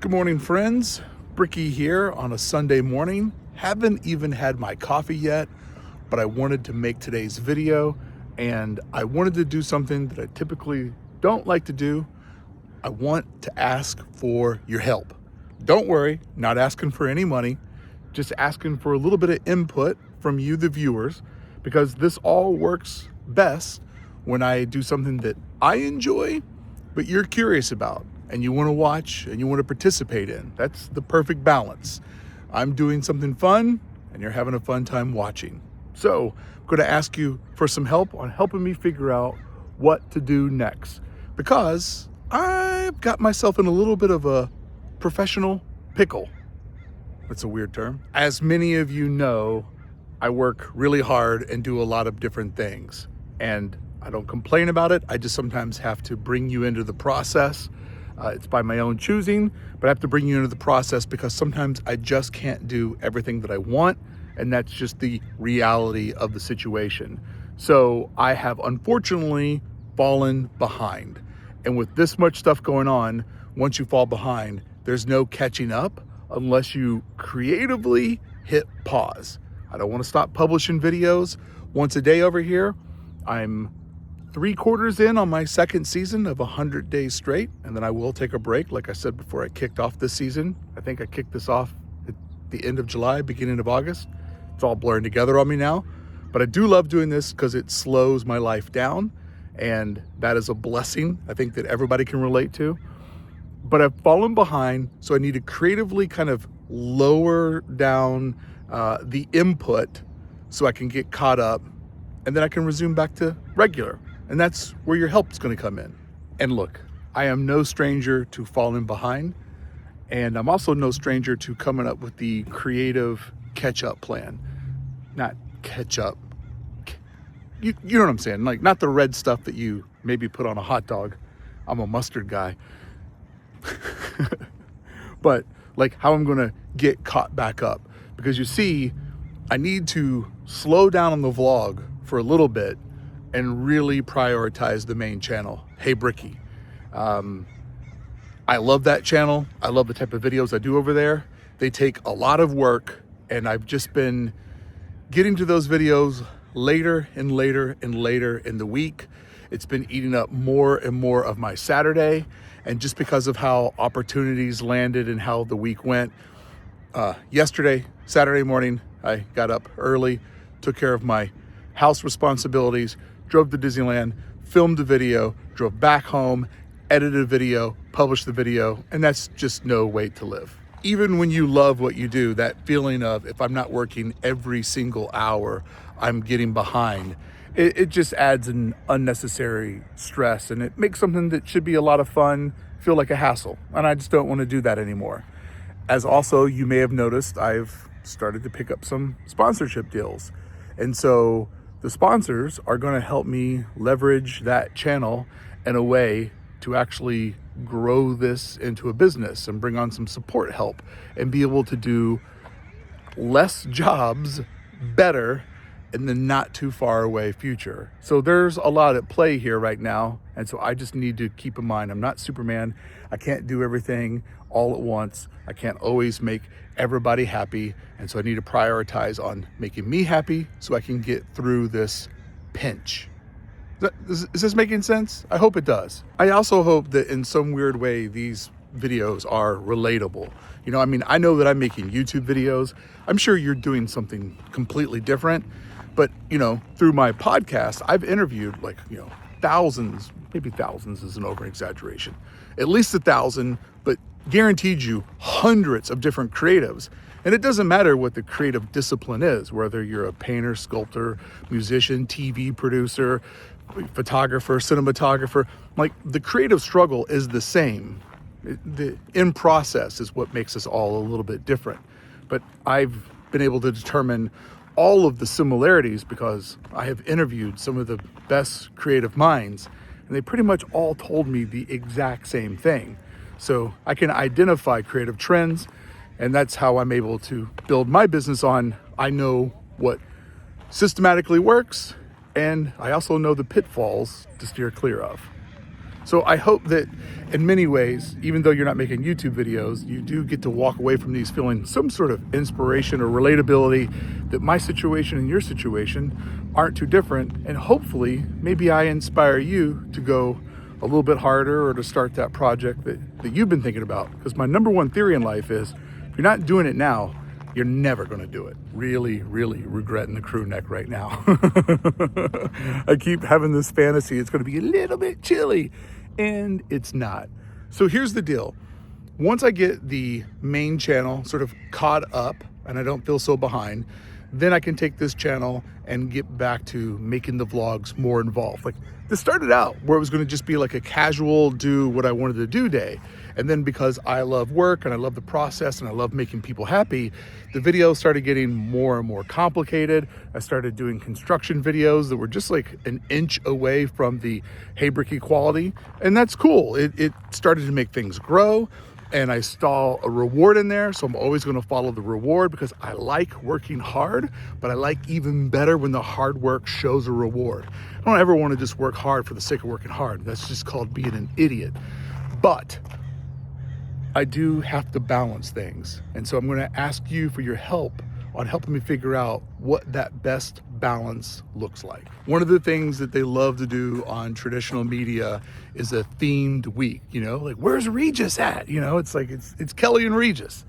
Good morning, friends. Brickey here on a Sunday morning. Haven't even had my coffee yet, but I wanted to make today's video, and I wanted to do something that I typically don't like to do. I want to ask for your help. Don't worry, not asking for any money, just asking for a little bit of input from you, the viewers, because this all works best when I do something that I enjoy, but you're curious about, and you want to watch and you want to participate in. That's the perfect balance. I'm doing something fun and you're having a fun time watching. So I'm going to ask you for some help on helping me figure out what to do next, because I've got myself in a little bit of a professional pickle. That's a weird term. As many of you know, I work really hard and do a lot of different things, and I don't complain about it. I just sometimes have to bring you into the process. It's by my own choosing, but I have to bring you into the process because sometimes I just can't do everything that I want, and that's just the reality of the situation. So I have unfortunately fallen behind. And with this much stuff going on, once you fall behind, there's no catching up unless you creatively hit pause. I don't want to stop publishing videos once a day over here. I'm 3/4 in on my second season of 100 days straight, and then I will take a break, like I said before I kicked off this season. I think I kicked this off at the end of July, beginning of August. It's all blurring together on me now, but I do love doing this because it slows my life down, and that is a blessing I think that everybody can relate to. But I've fallen behind, so I need to creatively kind of lower down the input so I can get caught up, and then I can resume back to regular. And that's where your help is going to come in. And look, I am no stranger to falling behind, and I'm also no stranger to coming up with the creative catch-up plan. Not catch-up. You know what I'm saying? Like, not the red stuff that you maybe put on a hot dog. I'm a mustard guy. But like how I'm going to get caught back up. Because you see, I need to slow down on the vlog for a little bit and really prioritize the main channel. Hey Brickey. I love that channel. I love the type of videos I do over there. They take a lot of work, and I've just been getting to those videos later and later and later in the week. It's been eating up more and more of my Saturday, and just because of how opportunities landed and how the week went, yesterday, Saturday morning, I got up early, took care of my house responsibilities, drove to Disneyland, filmed the video, drove back home, edited a video, published the video, and that's just no way to live. Even when you love what you do, that feeling of if I'm not working every single hour, I'm getting behind, it just adds an unnecessary stress, and it makes something that should be a lot of fun feel like a hassle, and I just don't want to do that anymore. As also, you may have noticed, I've started to pick up some sponsorship deals, and so the sponsors are going to help me leverage that channel in a way to actually grow this into a business and bring on some support help and be able to do less jobs better in the not too far away future. So there's a lot at play here right now. And so I just need to keep in mind, I'm not Superman. I can't do everything all at once. I can't always make everybody happy. And so I need to prioritize on making me happy so I can get through this pinch. Is this making sense? I hope it does. I also hope that in some weird way, these videos are relatable. You know, I mean, I know that I'm making YouTube videos. I'm sure you're doing something completely different, but you know, through my podcast, I've interviewed thousands, maybe thousands is an over exaggeration, at least 1,000, but guaranteed you hundreds of different creatives. And it doesn't matter what the creative discipline is, whether you're a painter, sculptor, musician, TV producer, photographer, cinematographer, like the creative struggle is the same. The in process is what makes us all a little bit different. But I've been able to determine all of the similarities because I have interviewed some of the best creative minds, and they pretty much all told me the exact same thing. So I can identify creative trends, and that's how I'm able to build my business on. I know what systematically works, and I also know the pitfalls to steer clear of. So I hope that in many ways, even though you're not making YouTube videos, you do get to walk away from these feeling some sort of inspiration or relatability, that my situation and your situation aren't too different. And hopefully, maybe I inspire you to go a little bit harder or to start that project that you've been thinking about. Because my number one theory in life is, if you're not doing it now, you're never going to do it. Really, really regretting the crew neck right now. I keep having this fantasy it's going to be a little bit chilly, and it's not. So here's the deal. Once I get the main channel sort of caught up and I don't feel so behind, then I can take this channel and get back to making the vlogs more involved. Like, this started out where it was going to just be like a casual do what I wanted to do day. And then because I love work and I love the process and I love making people happy, the videos started getting more and more complicated. I started doing construction videos that were just like an inch away from the hey Brickey quality. And that's cool. It started to make things grow. And I saw a reward in there, so I'm always going to follow the reward because I like working hard, but I like even better when the hard work shows a reward. I don't ever want to just work hard for the sake of working hard. That's just called being an idiot. But I do have to balance things. And so I'm going to ask you for your help on helping me figure out what that best balance looks like. One of the things that they love to do on traditional media is a themed week, you know, like, where's Regis at? You know, it's like, it's Kelly and Regis,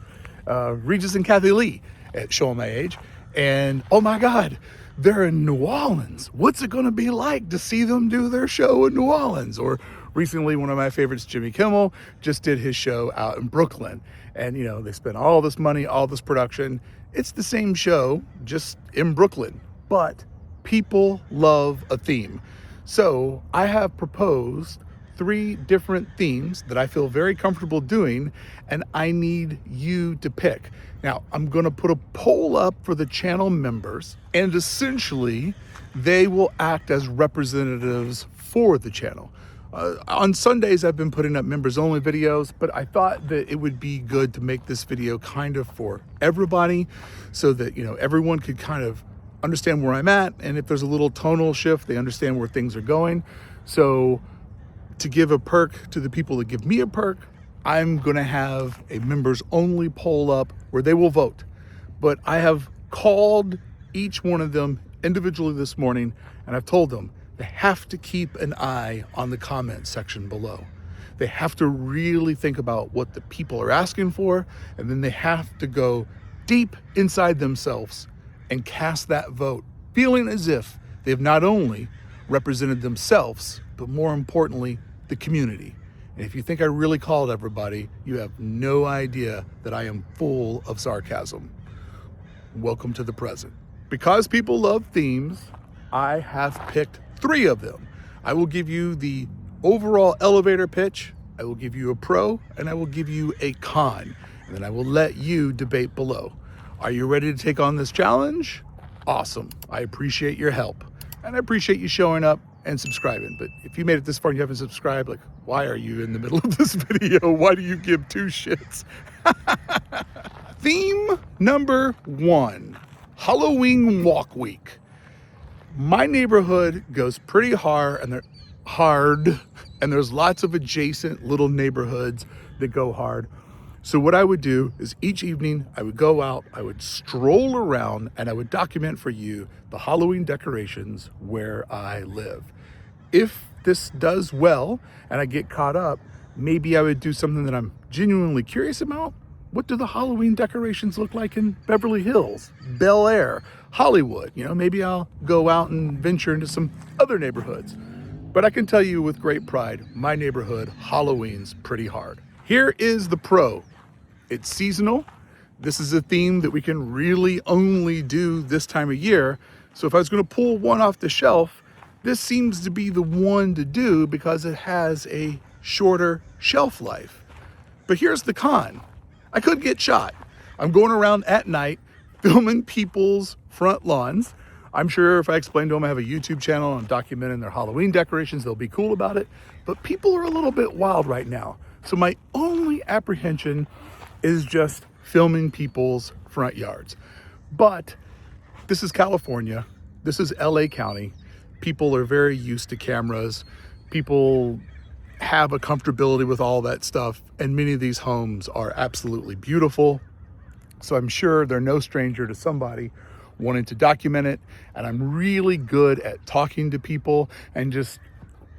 Regis and Kathy Lee, at showing my age. And oh my God, they're in New Orleans. What's it gonna be like to see them do their show in New Orleans? Or recently, one of my favorites, Jimmy Kimmel, just did his show out in Brooklyn. And, you know, they spent all this money, all this production. It's the same show, just in Brooklyn. But people love a theme. So I have proposed 3 different themes that I feel very comfortable doing, and I need you to pick. Now, I'm gonna put a poll up for the channel members, and essentially, they will act as representatives for the channel. On Sundays, I've been putting up members only videos, but I thought that it would be good to make this video kind of for everybody so that, you know, everyone could kind of understand where I'm at. And if there's a little tonal shift, they understand where things are going. So to give a perk to the people that give me a perk, I'm going to have a members only poll up where they will vote. But I have called each one of them individually this morning, and I've told them, they have to keep an eye on the comment section below. They have to really think about what the people are asking for, and then they have to go deep inside themselves and cast that vote, feeling as if they've not only represented themselves, but more importantly, the community. And if you think I really called everybody, you have no idea that I am full of sarcasm. Welcome to the present. Because people love themes, I have picked 3 of them. I will give you the overall elevator pitch, I will give you a pro, and I will give you a con. And then I will let you debate below. Are you ready to take on this challenge? Awesome. I appreciate your help. And I appreciate you showing up and subscribing. But if you made it this far and you haven't subscribed, like, why are you in the middle of this video? Why do you give 2 shits? Theme number 1, Halloween Walk Week. My neighborhood goes pretty hard, and there's lots of adjacent little neighborhoods that go hard. So what I would do is each evening I would go out, I would stroll around, and I would document for you the Halloween decorations where I live. If this does well and I get caught up, maybe I would do something that I'm genuinely curious about. What do the Halloween decorations look like in Beverly Hills, Bel Air, Hollywood? You know, maybe I'll go out and venture into some other neighborhoods. But I can tell you with great pride, my neighborhood, Halloween's pretty hard. Here is the pro. It's seasonal. This is a theme that we can really only do this time of year. So if I was going to pull one off the shelf, this seems to be the one to do because it has a shorter shelf life. But here's the con. I could get shot. I'm going around at night filming people's front lawns. I'm sure if I explain to them I have a YouTube channel and I'm documenting their Halloween decorations, they'll be cool about it. But people are a little bit wild right now. So my only apprehension is just filming people's front yards. But this is California. This is LA County. People are very used to cameras. People have a comfortability with all that stuff. And many of these homes are absolutely beautiful. So I'm sure they're no stranger to somebody wanting to document it. And I'm really good at talking to people and just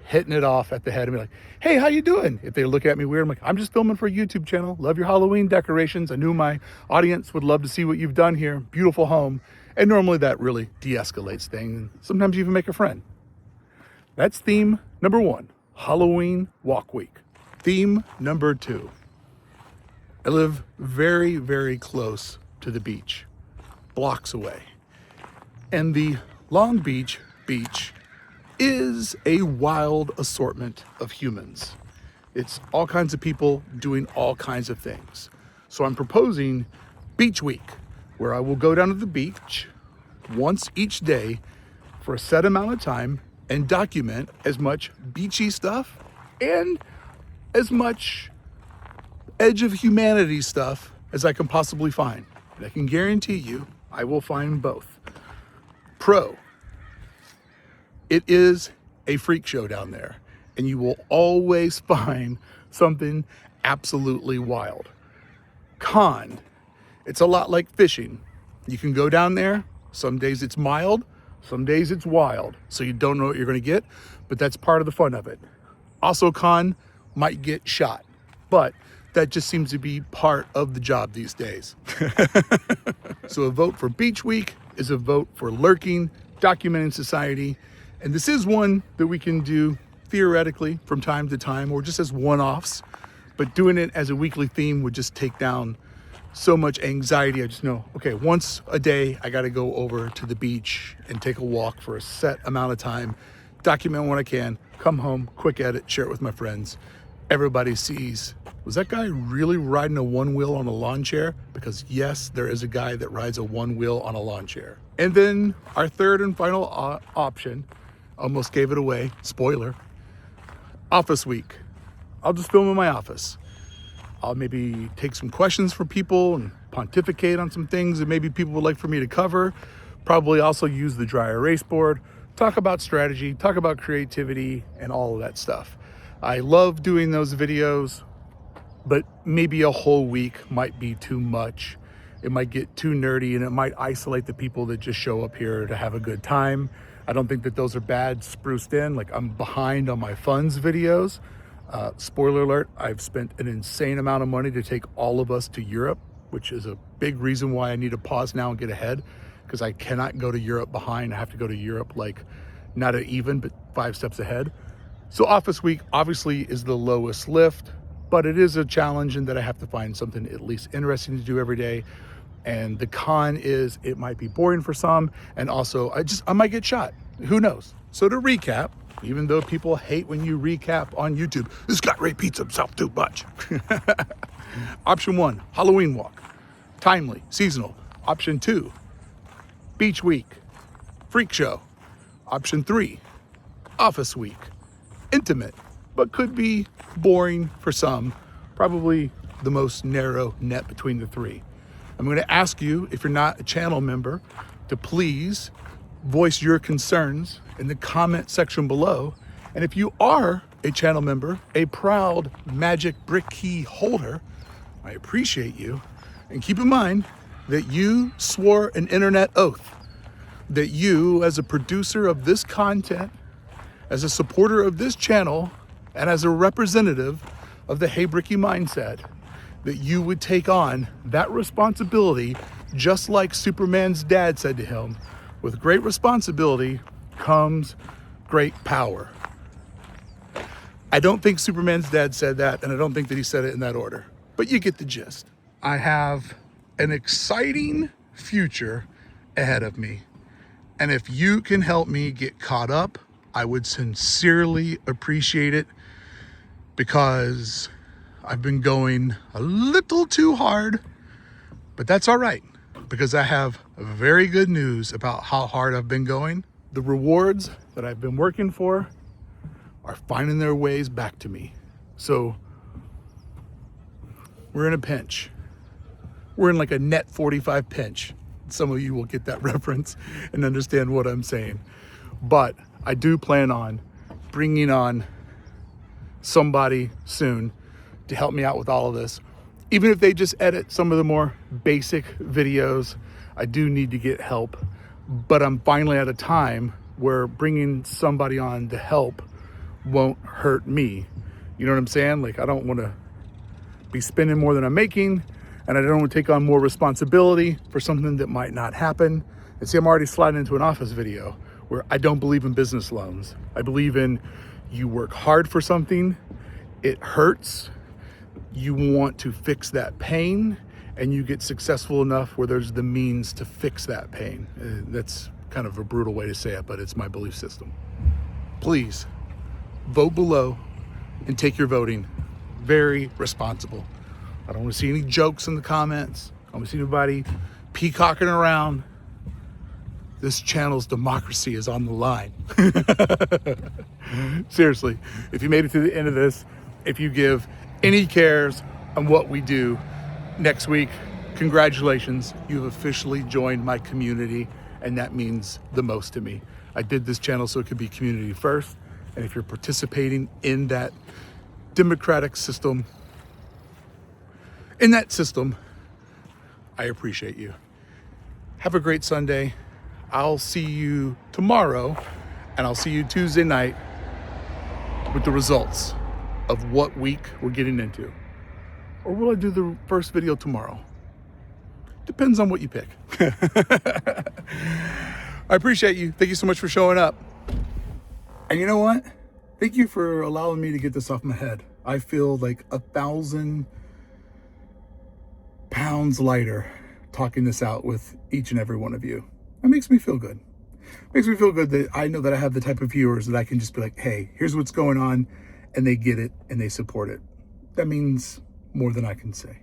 hitting it off at the head and be like, hey, how you doing? If they look at me weird, I'm like, I'm just filming for a YouTube channel. Love your Halloween decorations. I knew my audience would love to see what you've done here. Beautiful home. And normally that really de-escalates things. Sometimes you even make a friend. That's theme number 1, Halloween walk week. Theme number 2, I live very, very close to the beach, blocks away. And the Long Beach beach is a wild assortment of humans. It's all kinds of people doing all kinds of things. So I'm proposing Beach Week, where I will go down to the beach once each day for a set amount of time and document as much beachy stuff and as much edge of humanity stuff as I can possibly find. And I can guarantee you I will find both. Pro, it is a freak show down there, and you will always find something absolutely wild. Con, it's a lot like fishing. You can go down there, some days it's mild, some days it's wild, so you don't know what you're gonna get, but that's part of the fun of it. Also, con might get shot, but that just seems to be part of the job these days. So a vote for Beach Week is a vote for lurking, documenting society. And this is one that we can do theoretically from time to time or just as one-offs, but doing it as a weekly theme would just take down so much anxiety. I just know, okay, once a day, I gotta go over to the beach and take a walk for a set amount of time, document what I can, come home, quick edit, share it with my friends. Everybody sees, was that guy really riding a one wheel on a lawn chair? Because yes, there is a guy that rides a one wheel on a lawn chair. And then our third and final option, almost gave it away, spoiler, office week. I'll just film in my office. I'll maybe take some questions from people and pontificate on some things that maybe people would like for me to cover. Probably also use the dry erase board, talk about strategy, talk about creativity, and all of that stuff. I love doing those videos, but maybe a whole week might be too much. It might get too nerdy and it might isolate the people that just show up here to have a good time. I don't think that those are bad spruced in. Like, I'm behind on my funds videos. Spoiler alert, I've spent an insane amount of money to take all of us to Europe, which is a big reason why I need to pause now and get ahead, because I cannot go to Europe behind. I have to go to Europe like not at even, but 5 steps ahead. So office week obviously is the lowest lift, but it is a challenge in that I have to find something at least interesting to do every day. And the con is it might be boring for some, and also I might get shot. Who knows? So to recap, even though people hate when you recap on YouTube, this guy repeats himself too much. Option 1, Halloween walk. Timely, seasonal. Option 2, beach week. Freak show. Option 3, office week. Intimate, but could be boring for some. Probably the most narrow net between the three. I'm going to ask you, if you're not a channel member, to please voice your concerns in the comment section below. And if you are a channel member, a proud magic brick key holder, I appreciate you. And keep in mind that you swore an internet oath that you, as a producer of this content, as a supporter of this channel, and as a representative of the Hey Brickey mindset, that you would take on that responsibility, just like Superman's dad said to him, with great responsibility comes great power. I don't think Superman's dad said that, and I don't think that he said it in that order, but you get the gist. I have an exciting future ahead of me, and if you can help me get caught up, I would sincerely appreciate it, because I've been going a little too hard, but that's all right, because I have very good news about how hard I've been going. The rewards that I've been working for are finding their ways back to me. So we're in a pinch. We're in like a net 45 pinch. Some of you will get that reference and understand what I'm saying. But I do plan on bringing on somebody soon to help me out with all of this. Even if they just edit some of the more basic videos, I do need to get help. But I'm finally at a time where bringing somebody on to help won't hurt me. You know what I'm saying? Like, I don't want to be spending more than I'm making, and I don't want to take on more responsibility for something that might not happen. And see, I'm already sliding into an office video where I don't believe in business loans. I believe in you work hard for something, it hurts, you want to fix that pain, and you get successful enough where there's the means to fix that pain. That's kind of a brutal way to say it, but it's my belief system. Please vote below and take your voting very responsible. I don't want to see any jokes in the comments. I don't want to see anybody peacocking around. This channel's democracy is on the line. Seriously, if you made it to the end of this, if you give any cares on what we do next week, congratulations, you've officially joined my community, and that means the most to me. I did this channel so it could be community first, and if you're participating in that democratic system, I appreciate you. Have a great Sunday. I'll see you tomorrow, and I'll see you Tuesday night with the results of what week we're getting into. Or will I do the first video tomorrow? Depends on what you pick. I appreciate you. Thank you so much for showing up. And you know what? Thank you for allowing me to get this off my head. I feel like 1,000 pounds lighter talking this out with each and every one of you. It makes me feel good. It makes me feel good that I know that I have the type of viewers that I can just be like, hey, here's what's going on, and they get it and they support it. That means more than I can say.